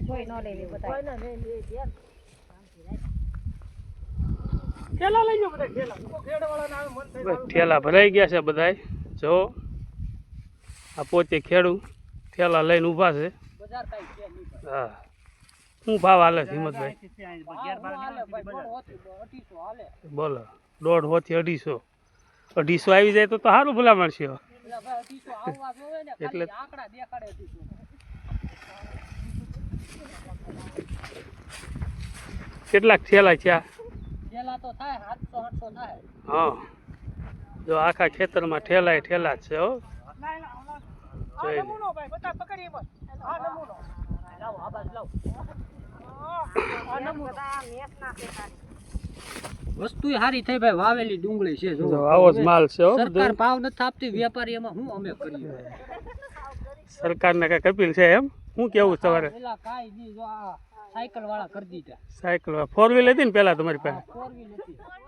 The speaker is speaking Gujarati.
કોઈ ન લેવી બધા કોઈ ન લે બેન ઠેલા લઈ જાઓ બધા ઠેલા ખેડવાળાને આવે મન થાય ઠેલા ભરાઈ ગયા છે બધાય જો આ પોતે ખેડૂ ઠેલા લઈને ઊભા છે બજાર કાઈ છે નહીં હા શું ભાવ હાલે હિંમતભાઈ બોલો 150 થી 250 આવી જાય તો સારું ભલા મળશે એટલે કેટલાક થેલા છે હા જો આખા ખેતરમાં ઠેલા જ છે હો વસ્તુ સારી થઈ ભાઈ વાવેલી ડુંગળી છે જો આવો જ માલ છે હો સરકાર ભાવ નથી આપતી વેપારી એમાં હું અમે કરીએ સરકારને કઈ કપિલ છે એમ શું કેવું તમારે પેલા કાઈ ની જો આ સાયકલ વાળા કરી દીધા સાયકલ 4 વ્હીલ હતી ને પેલા તમારી પાસે 4 વ્હીલ હતી